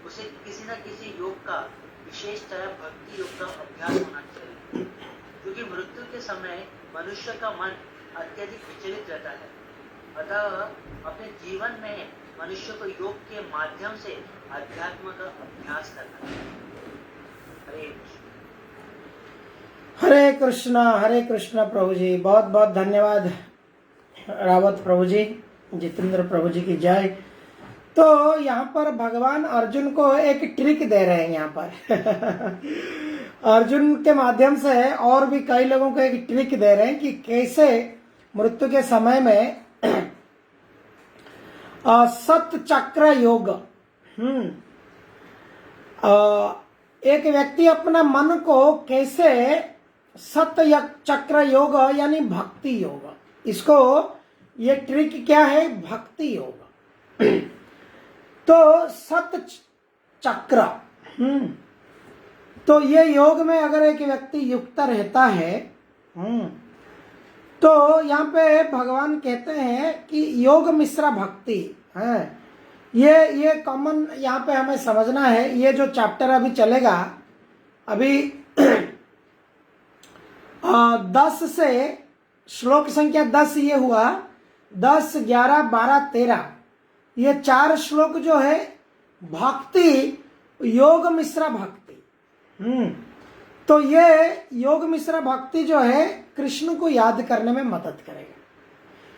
उसे किसी न किसी योग का, विशेषतः भक्ति योग का अभ्यास होना चाहिए, क्योंकि मृत्यु के समय मनुष्य का मन अत्यधिक विचलित रहता है। अतः अपने जीवन में मनुष्य को योग के माध्यम से अध्यात्म का अभ्यास करना है। हरे कृष्णा प्रभु जी। बहुत बहुत धन्यवाद रावत प्रभु जी, जितेंद्र प्रभु जी की जय। तो यहाँ पर भगवान अर्जुन को एक ट्रिक दे रहे हैं यहाँ पर अर्जुन के माध्यम से और भी कई लोगों को एक ट्रिक दे रहे हैं कि कैसे मृत्यु के समय में सत चक्र योग, एक व्यक्ति अपना मन को कैसे सत्य चक्र योग यानी भक्ति योग, इसको ये ट्रिक क्या है, भक्ति योग। तो सत्य चक्र, तो ये योग में अगर एक व्यक्ति युक्त रहता है, तो यहाँ पे भगवान कहते हैं कि योग मिश्रा भक्ति है। ये कॉमन यहाँ पे हमें समझना है। ये जो चैप्टर अभी चलेगा, अभी 10 से श्लोक संख्या 10 ये हुआ, 10, 11, 12, 13, ये 4 श्लोक जो है भक्ति, योग मिश्रा भक्ति। तो ये योग मिश्रा भक्ति जो है कृष्ण को याद करने में मदद करेगा।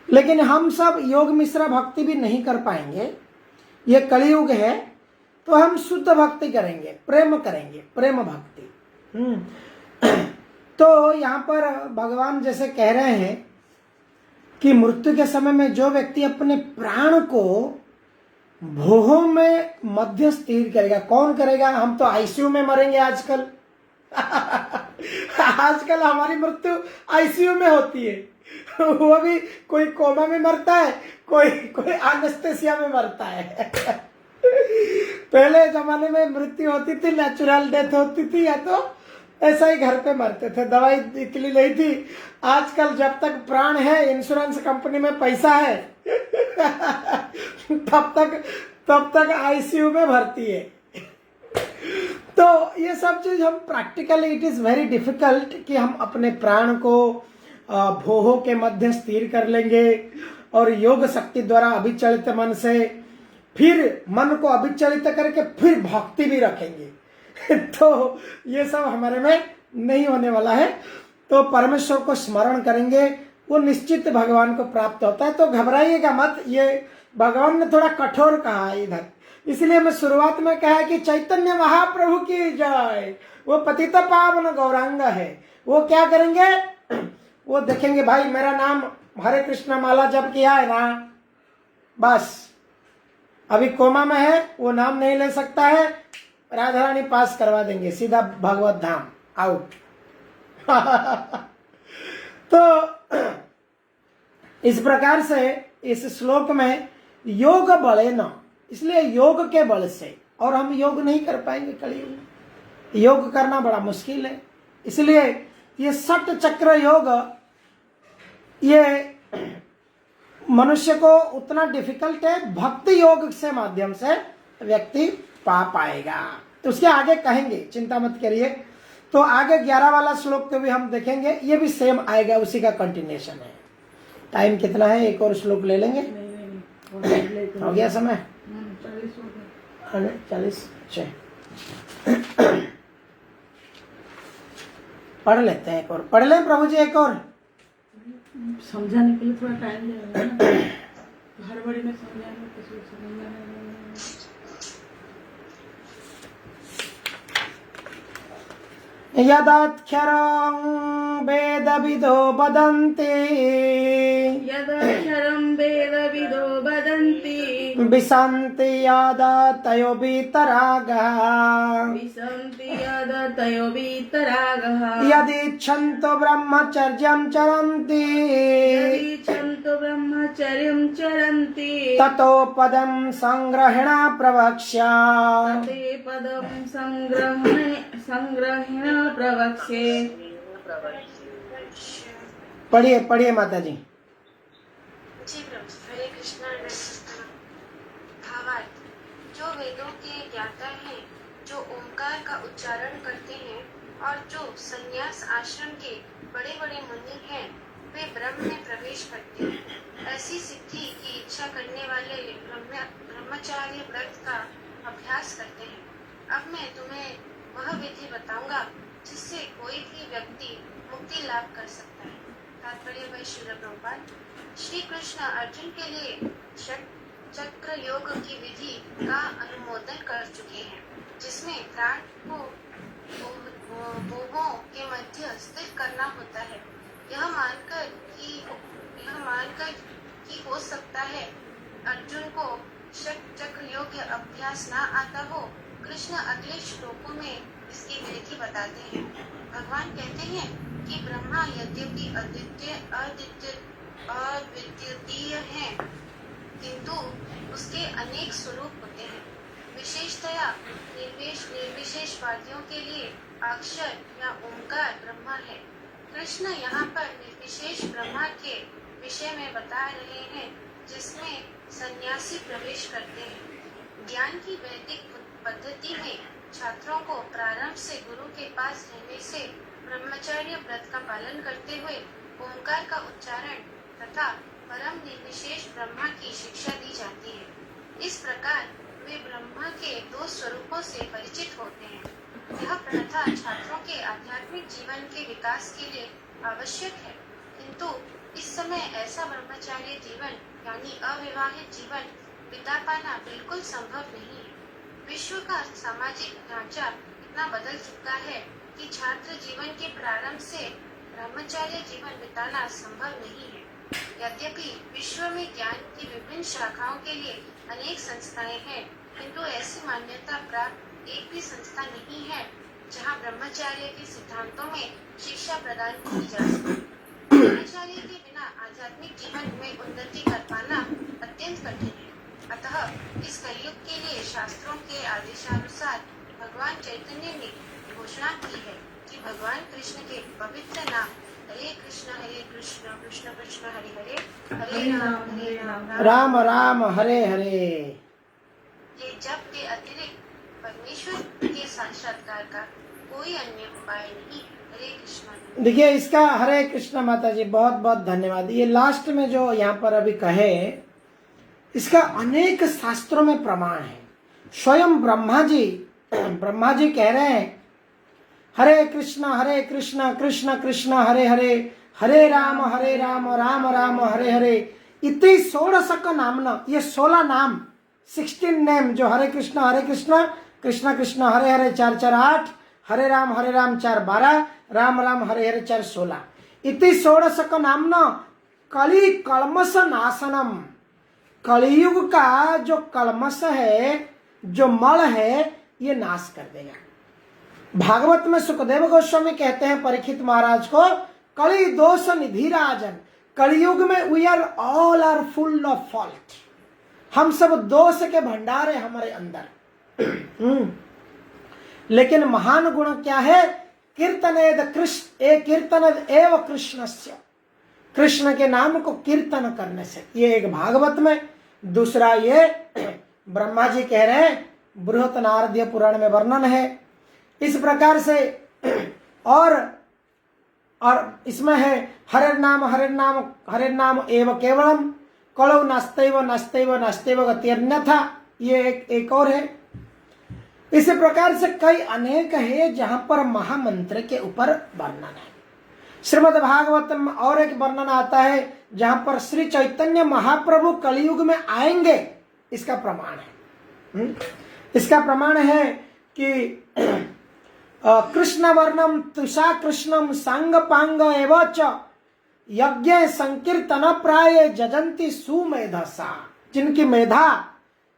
लेकिन हम सब योग मिश्रा भक्ति भी नहीं कर पाएंगे, ये कलयुग है। तो हम शुद्ध भक्ति करेंगे, प्रेम करेंगे, प्रेम भक्ति। तो यहाँ पर भगवान जैसे कह रहे हैं कि मृत्यु के समय में जो व्यक्ति अपने प्राण को भोहों में मध्य स्थिर करेगा, कौन करेगा? हम तो आईसीयू में मरेंगे आजकल आजकल हमारी मृत्यु आईसीयू में होती है वो भी कोई कोमा में मरता है, कोई एनेस्थेसिया में मरता है पहले जमाने में मृत्यु होती थी, नेचुरल डेथ होती थी, या तो ऐसा ही घर पे मरते थे, दवाई इतनी नहीं थी। आजकल जब तक प्राण है, इंश्योरेंस कंपनी में पैसा है तब तक आईसीयू में भर्ती है। तो ये सब चीज हम practically, it is very difficult कि हम अपने प्राण को भोहों के मध्य स्थिर कर लेंगे और योग शक्ति द्वारा अभिचलित मन से फिर मन को अभिचलित करके फिर भक्ति भी रखेंगे तो ये सब हमारे में नहीं होने वाला है। तो परमेश्वर को स्मरण करेंगे, वो निश्चित भगवान को प्राप्त होता है। तो घबराइएगा मत, ये भगवान ने थोड़ा कठोर कहा है इधर, इसलिए मैं शुरुआत में कहा कि चैतन्य महाप्रभु की जय, वो पतित पावन गौरांग है। वो क्या करेंगे, वो देखेंगे भाई मेरा नाम हरे कृष्ण माला जप किया है ना, बस अभी कोमा में है, वो नाम नहीं ले सकता है, राधा रानी पास करवा देंगे, सीधा भगवत धाम आउट तो इस प्रकार से इस श्लोक में योग बले न, इसलिए योग के बल से, और हम योग नहीं कर पाएंगे कलयुग में, योग करना बड़ा मुश्किल है। इसलिए ये सट चक्र योग ये मनुष्य को उतना डिफिकल्ट है, भक्ति योग से माध्यम से व्यक्ति पा पाएगा। तो उसके आगे कहेंगे, चिंता मत करिए। तो आगे 11 वाला श्लोक को भी हम देखेंगे, ये भी सेम आएगा, उसी का कंटिन्यूशन है। टाइम कितना है, एक और श्लोक ले लेंगे? हो गया समय 40। पढ़ लेते हैं, एक और पढ़ लें प्रभु जी, एक और समझाने के लिए थोड़ा टाइम लगेगा, हड़बड़ी में समझाने किसी को समझ में नहीं। यदाक्षरं वेदविदो वदन्ति, यदाक्षरं वेदविदो वदन्ति, विशन्ति यादतयो वीतरागः, विशन्ति यादतयो वीतरागः, यदिच्छन्तो ब्रह्मचर्यं चरन्ति, यदिच्छन्तो ब्रह्मचर्यं चरन्ति, ततो पदं संग्रहेण प्रवक्ष्यामि, ते पदं संग्रहेण प्रवक्ष्ये। पढ़िए पढ़िए माता जी। जी प्रभु, हरे कृष्णा। भावार्थ, जो वेदों के ज्ञाता हैं, जो ओंकार का उच्चारण करते हैं और जो संन्यास आश्रम के बड़े बड़े मुनि हैं, वे ब्रह्म में प्रवेश करते हैं। ऐसी सिद्धि की इच्छा करने वाले ब्रह्मचार्य व्रत का अभ्यास करते हैं। अब मैं तुम्हें वह विधि बताऊंगा जिससे कोई भी व्यक्ति मुक्ति लाभ कर सकता है। तात्पर्य भाई श्रील प्रभुपाद। श्री कृष्ण अर्जुन के लिए चक्र योग की विधि का अनुमोदन कर चुके हैं, जिसमें प्राण को भुवों के मध्य स्थिर करना होता है। यह मानकर कि हो सकता है अर्जुन को चक्र योग अभ्यास न आता हो, कृष्ण अगले श्लोकों में इसकी विधि बताते हैं। भगवान कहते हैं कि ब्रह्मा यद्यपि अद्वितीय है, किंतु उसके अनेक स्वरूप होते हैं। विशेषतया निर्विशेषवादियों के लिए अक्षर या ओंकार ब्रह्मा है। कृष्ण यहाँ पर निर्विशेष ब्रह्मा के विषय में बता रहे हैं, जिसमें सन्यासी प्रवेश करते हैं। ज्ञान की वैदिक पद्धति में छात्रों को प्रारंभ से गुरु के पास रहने से ब्रह्मचर्य व्रत का पालन करते हुए ओंकार का उच्चारण तथा परम निर्विशेष ब्रह्मा की शिक्षा दी जाती है। इस प्रकार वे ब्रह्मा के दो स्वरूपों से परिचित होते हैं। यह प्रथा छात्रों के आध्यात्मिक जीवन के विकास के लिए आवश्यक है, किंतु इस समय ऐसा ब्रह्मचार्य जीवन यानी अविवाहित जीवन बिता पाना बिल्कुल संभव नहीं है। विश्व का सामाजिक ढांचा इतना बदल चुका है कि छात्र जीवन के प्रारंभ से ब्रह्मचार्य जीवन बिताना संभव नहीं है। यद्यपि विश्व में ज्ञान की विभिन्न शाखाओं के लिए अनेक संस्थाएं हैं, किंतु ऐसी मान्यता प्राप्त एक भी संस्था नहीं है जहां ब्रह्मचार्य के सिद्धांतों में शिक्षा प्रदान की जा सके। ब्रह्मचार्य के बिना आध्यात्मिक जीवन में उन्नति कर पाना अत्यंत कठिन है। अतः इस कलयुग के लिए शास्त्रों के आदेशानुसार भगवान चैतन्य ने घोषणा की है कि भगवान कृष्ण के पवित्र नाम हरे कृष्ण कृष्ण कृष्ण हरे हरे, हरे राम राम राम हरे हरे। ये जप के अतिरिक्त परमेश्वर के साक्षात्कार का कोई अन्य उपाय नहीं। हरे कृष्ण। देखिए इसका हरे कृष्ण माता जी बहुत बहुत धन्यवाद। ये लास्ट में जो यहाँ पर अभी कहे, इसका अनेक शास्त्रों में प्रमाण है। स्वयं ब्रह्मा जी कह रहे हैं हरे कृष्ण कृष्ण कृष्ण हरे हरे, हरे राम राम राम हरे हरे। इति 16 नामना, ये 16 नाम 16 नेम जो हरे कृष्ण कृष्ण कृष्ण हरे हरे 4 4 8, हरे राम 4 12, राम राम हरे हरे 4 16। इति 16 नामना कली कलमस नाशनम। कलयुग का जो कलमस है, जो मल है, ये नाश कर देगा। भागवत में सुखदेव गोस्वामी कहते हैं परीक्षित महाराज को, कली दोष निधि राजन, कलयुग में we are all are full of fault. हम सब दोष के भंडार है हमारे अंदर। लेकिन महान गुण क्या है? कीर्तनेद कीर्तनेद एव कृष्णस्य, कृष्ण के नाम को कीर्तन करने से। ये एक भागवत में, दूसरा ये ब्रह्मा जी कह रहे हैं, बृहत नारदीय पुराण में वर्णन है। इस प्रकार से और इसमें है हरे नाम एव केवलम, कलौ नास्तेव गतिर्न्यथा। ये एक और है। इस प्रकार से कई अनेक है जहां पर महामंत्र के ऊपर वर्णन है। श्रीमद् भागवत में और एक वर्णन आता है जहां पर श्री चैतन्य महाप्रभु कलयुग में आएंगे, इसका प्रमाण है। इसका प्रमाण है कि कृष्ण वर्णम तुषा कृष्णम सांग पांग एवच यज्ञ संकीर्तन प्राय जजंती सुमेधसा। जिनकी मेधा,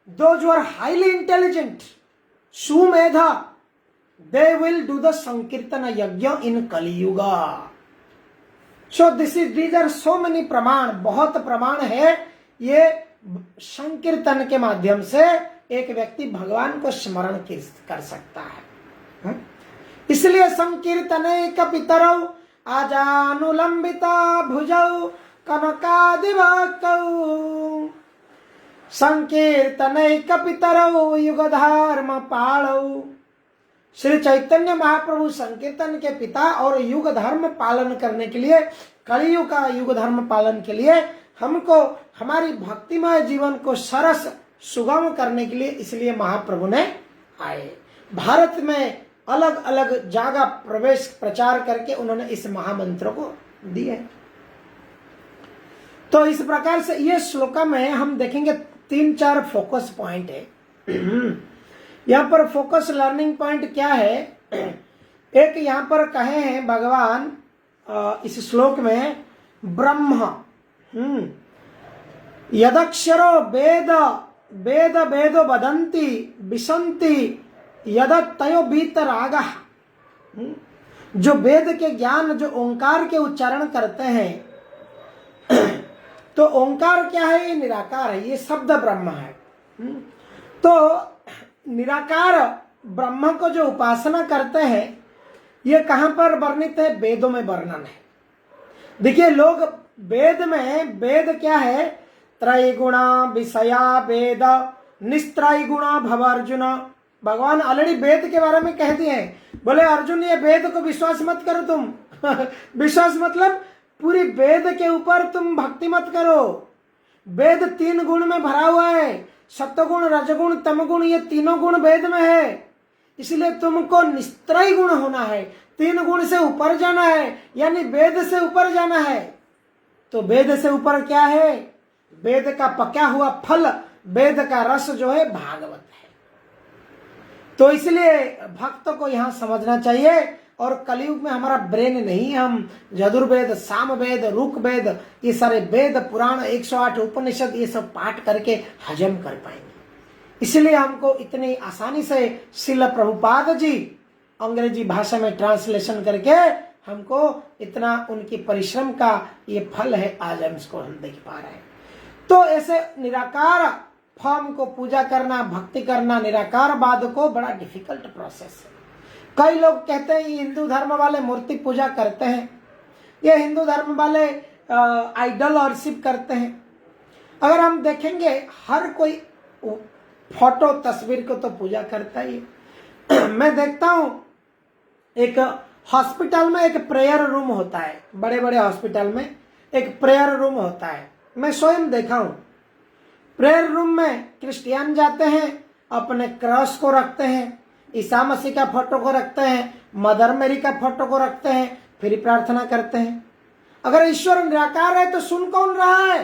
दोज आर हाईली इंटेलिजेंट, सुमेधा, they will do the संकीर्तन यज्ञ in Kaliyuga. So these are so many प्रमाण, बहुत प्रमाण है। ये संकीर्तन के माध्यम से एक व्यक्ति भगवान को स्मरण कर सकता है। इसलिए संकीर्तने कपितरौ आजानुलंबिता भुजौ कनकादिवाक्तौ, संकीर्तने कपितरौ युगधर्म पालौ श्री चैतन्य महाप्रभु संकीर्तन के पिता और युग धर्म पालन करने के लिए, कलयुग का युग धर्म पालन के लिए हमको हमारी भक्तिमय जीवन को सरस सुगम करने के लिए इसलिए महाप्रभु ने आए। भारत में अलग अलग जगह प्रवेश प्रचार करके उन्होंने इस महामंत्र को दिए। तो इस प्रकार से ये श्लोक में हम देखेंगे 3-4 फोकस पॉइंट है। यहाँ पर फोकस लर्निंग पॉइंट क्या है? एक यहाँ पर कहे हैं भगवान इस श्लोक में, ब्रह्म यदक्षरो वेद वेद वेदो वदन्ति विसन्ति यदत्तयो वीतरागः। जो वेद के ज्ञान, जो ओंकार के उच्चारण करते हैं, तो ओंकार क्या है? ये निराकार है, ये शब्द ब्रह्म है। तो निराकार ब्रह्म को जो उपासना करते हैं, ये कहां पर वर्णित है? वेदों में वर्णन है। देखिए लोग वेद में, वेद क्या है? त्रैगुणा विषया वेद निस्त्रैगुणा भव अर्जुन। भगवान ऑलरेडी वेद के बारे में कह दिए हैं। बोले अर्जुन ये वेद को विश्वास मत करो तुम। विश्वास मतलब पूरी वेद के ऊपर तुम भक्ति मत करो। वेद 3 गुण में भरा हुआ है, सत्वगुण, रजगुण, तमगुण, ये तीनों गुण वेद में है। इसलिए तुमको निस्त्रय गुण होना है, 3 गुण से ऊपर जाना है, यानी वेद से ऊपर जाना है। तो वेद से ऊपर क्या है? वेद का पका हुआ फल, वेद का रस जो है भागवत है। तो इसलिए भक्त को यहां समझना चाहिए। और कलयुग में हमारा ब्रेन नहीं है, हम यजुर्वेद, सामवेद, ऋक वेद, ये सारे वेद पुराण, 108 उपनिषद, ये सब पाठ करके हजम कर पाएंगे। इसलिए हमको इतनी आसानी से श्रील प्रभुपाद जी अंग्रेजी भाषा में ट्रांसलेशन करके हमको इतना उनकी परिश्रम का ये फल है, आज हम इसको हम देख पा रहे हैं। तो ऐसे निराकार फॉर्म को पूजा करना, भक्ति करना, निराकारवाद को बड़ा डिफिकल्ट प्रोसेस है। कई लोग कहते हैं ये हिंदू धर्म वाले मूर्ति पूजा करते हैं, ये हिंदू धर्म वाले आइडल वर्शिप करते हैं। अगर हम देखेंगे हर कोई फोटो तस्वीर को तो पूजा करता ही है। मैं देखता हूं एक हॉस्पिटल में एक प्रेयर रूम होता है, बड़े बड़े हॉस्पिटल में एक प्रेयर रूम होता है, मैं स्वयं देखा हूं। प्रेयर रूम में क्रिश्चियन जाते हैं, अपने क्रॉस को रखते हैं, ईसा मसीह का फोटो को रखते हैं, मदर मेरी का फोटो को रखते हैं, फिर प्रार्थना करते हैं। अगर ईश्वर निराकार है तो सुन कौन रहा है?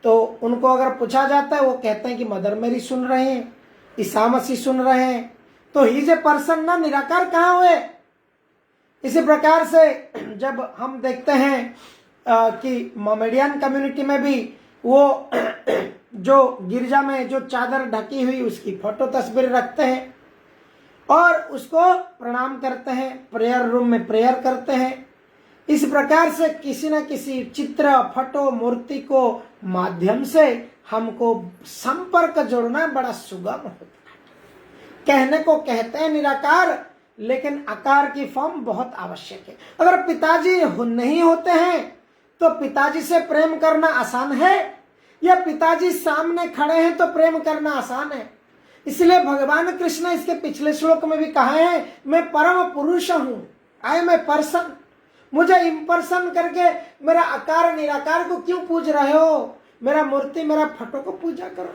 तो उनको अगर पूछा जाता है, वो कहते हैं कि मदर मेरी सुन रहे हैं, ईसा मसीह सुन रहे हैं। तो ही जे पर्सन ना, निराकार कहाँ हुए? इसी प्रकार से जब हम देखते हैं कि मोमेडियन कम्युनिटी में भी वो जो गिरजा में जो चादर ढकी हुई उसकी फोटो तस्वीर रखते हैं और उसको प्रणाम करते हैं, प्रेयर रूम में प्रेयर करते हैं। इस प्रकार से किसी न किसी चित्र, फोटो, मूर्ति को माध्यम से हमको संपर्क जोड़ना बड़ा सुगम होता है। कहने को कहते हैं निराकार, लेकिन आकार की फॉर्म बहुत आवश्यक है। अगर पिताजी नहीं होते हैं तो पिताजी से प्रेम करना आसान है, या पिताजी सामने खड़े हैं तो प्रेम करना आसान है? इसलिए भगवान कृष्ण इसके पिछले श्लोक में भी कहा है, मैं परम पुरुष हूं, आई एम ए पर्सन। मुझे इम्पर्सन करके मेरा आकार निराकार को क्यों पूज रहे हो? मेरा मूर्ति, मेरा फोटो को पूजा करो,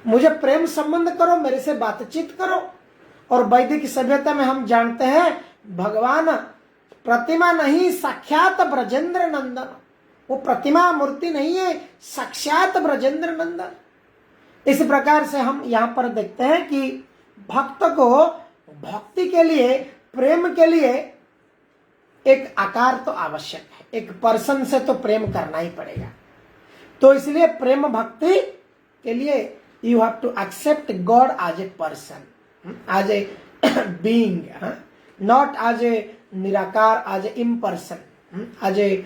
मुझे प्रेम संबंध करो, मेरे से बातचीत करो। और वैदिक सभ्यता में हम जानते हैं भगवान प्रतिमा नहीं, साक्षात ब्रजेंद्र नंदन। वो प्रतिमा मूर्ति नहीं है, साक्षात ब्रजेंद्र नंदन। इस प्रकार से हम यहाँ पर देखते हैं कि भक्त को भक्ति के लिए, प्रेम के लिए एक आकार तो आवश्यक है, एक पर्सन से तो प्रेम करना ही पड़ेगा। तो इसलिए प्रेम भक्ति के लिए you have to accept God as a person, as a being, not as a निराकार, एज ए इम्पर्सन, एज ए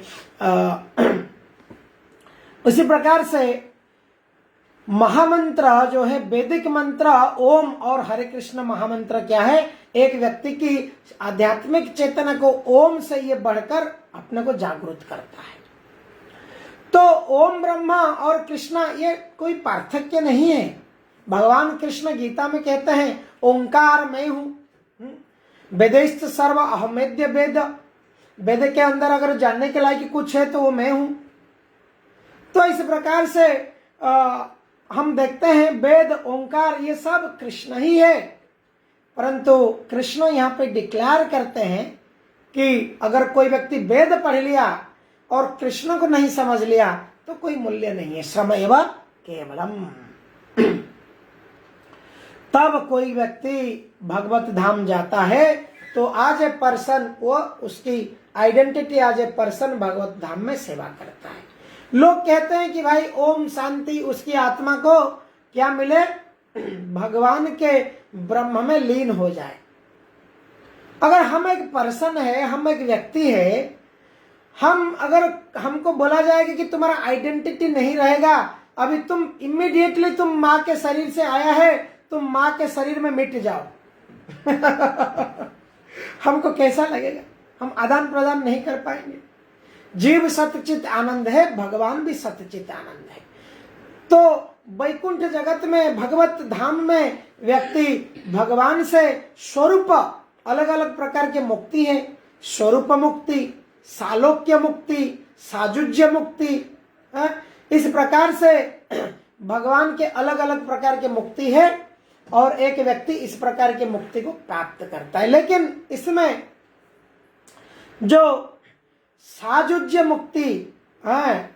उसी प्रकार से महामंत्र जो है, वैदिक मंत्र ओम और हरे कृष्ण महामंत्र क्या है? एक व्यक्ति की आध्यात्मिक चेतना को ओम से ये बढ़कर अपने को जागृत करता है। तो ओम ब्रह्मा और कृष्णा ये कोई पार्थक्य नहीं है, भगवान कृष्ण गीता में कहते हैं ओंकार मैं हूं। वेदेश्च सर्व अहमेद्य वेद, वेद के अंदर अगर जानने के लायक कुछ है तो वो मैं हूं। तो इस प्रकार से हम देखते हैं वेद ओंकार ये सब कृष्ण ही है, परंतु कृष्ण यहाँ पे डिक्लेयर करते हैं कि अगर कोई व्यक्ति वेद पढ़ लिया और कृष्ण को नहीं समझ लिया तो कोई मूल्य नहीं है, श्रम एव केवलम। तब कोई व्यक्ति भगवत धाम जाता है तो आज ए पर्सन, वो उसकी आइडेंटिटी आज ए पर्सन भगवत धाम में सेवा करता है। लोग कहते हैं कि भाई ओम शांति, उसकी आत्मा को क्या मिले, भगवान के ब्रह्म में लीन हो जाए। अगर हम एक पर्सन है, हम एक व्यक्ति है, अगर हमको बोला जाएगा कि तुम्हारा आइडेंटिटी नहीं रहेगा, अभी तुम इमीडिएटली तुम माँ के शरीर से आया है, तुम माँ के शरीर में मिट जाओ हमको कैसा लगेगा? हम आदान प्रदान नहीं कर पाएंगे। जीव सतचित आनंद है, भगवान भी सतचित आनंद है। तो वैकुंठ जगत में, भगवत धाम में व्यक्ति भगवान से स्वरूप अलग अलग प्रकार के मुक्ति है। स्वरूप मुक्ति, सालोक्य मुक्ति, साजुज्य मुक्ति, इस प्रकार से भगवान के अलग अलग प्रकार के मुक्ति है और एक व्यक्ति इस प्रकार की मुक्ति को प्राप्त करता है। लेकिन इसमें जो साजुज्य मुक्ति है,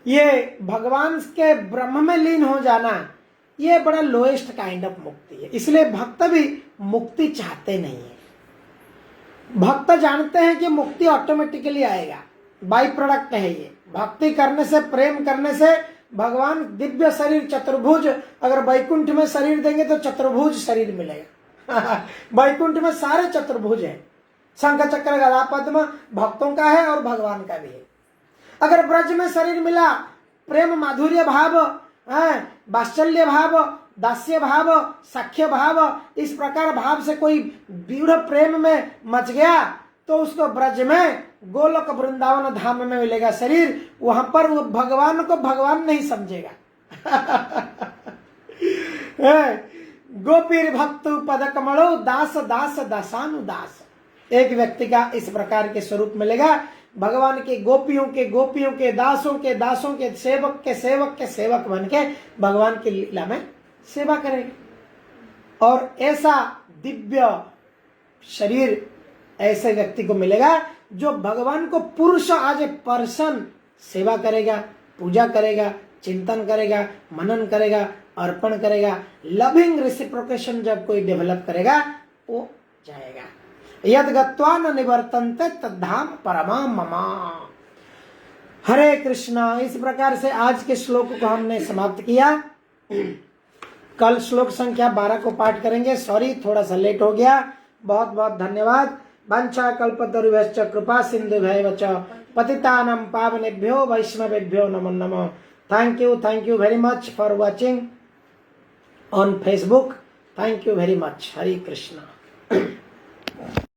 ये भगवान के ब्रह्म में लीन हो जाना, ये बड़ा लोएस्ट काइंड ऑफ मुक्ति है। इसलिए भक्त भी मुक्ति चाहते नहीं है। भक्त जानते हैं कि मुक्ति ऑटोमेटिकली आएगा, बाई प्रोडक्ट है ये। भक्ति करने से, प्रेम करने से भगवान दिव्य शरीर चतुर्भुज, अगर वैकुंठ में शरीर देंगे तो चतुर्भुज शरीर मिलेगा वैकुंठ में सारे चतुर्भुज है, शंख चक्र गदा पद्म भक्तों का है और भगवान का भी है। अगर ब्रज में शरीर मिला, प्रेम माधुर्य भाव, वात्सल्य भाव, दास्य भाव, सख्य भाव, इस प्रकार भाव से कोई दृढ़ प्रेम में मच गया तो उसको ब्रज में गोलोक वृंदावन धाम में मिलेगा शरीर। वहां पर वो भगवान को भगवान नहीं समझेगा गोपीर भक्त पद कमलो दास दास दासानुदास। एक व्यक्ति का इस प्रकार के स्वरूप मिलेगा, भगवान के गोपियों के दासों के सेवक के सेवक बन के भगवान की लीला में सेवा करेगा। और ऐसा दिव्य शरीर ऐसे व्यक्ति को मिलेगा जो भगवान को पुरुष आज ए पर्सन सेवा करेगा, पूजा करेगा, चिंतन करेगा, मनन करेगा, अर्पण करेगा। लविंग रेसिप्रोकेशन जब कोई डेवलप करेगा वो जाएगा। यद गत्वा न निवर्तन्ते तद्धाम परमा ममा। हरे कृष्णा। इस प्रकार से आज के श्लोक को हमने समाप्त किया। कल श्लोक संख्या 12 को पाठ करेंगे। सॉरी, थोड़ा सा लेट हो गया। बहुत बहुत धन्यवाद। वंशा कल्पतरुभ्यश्च कृपा सिन्धुभ्यैव च पतितानां पावनेभ्यो वैष्णवेभ्यो नमो नमः। Thank you very much for watching on Facebook. Thank you very much. Hare Krishna.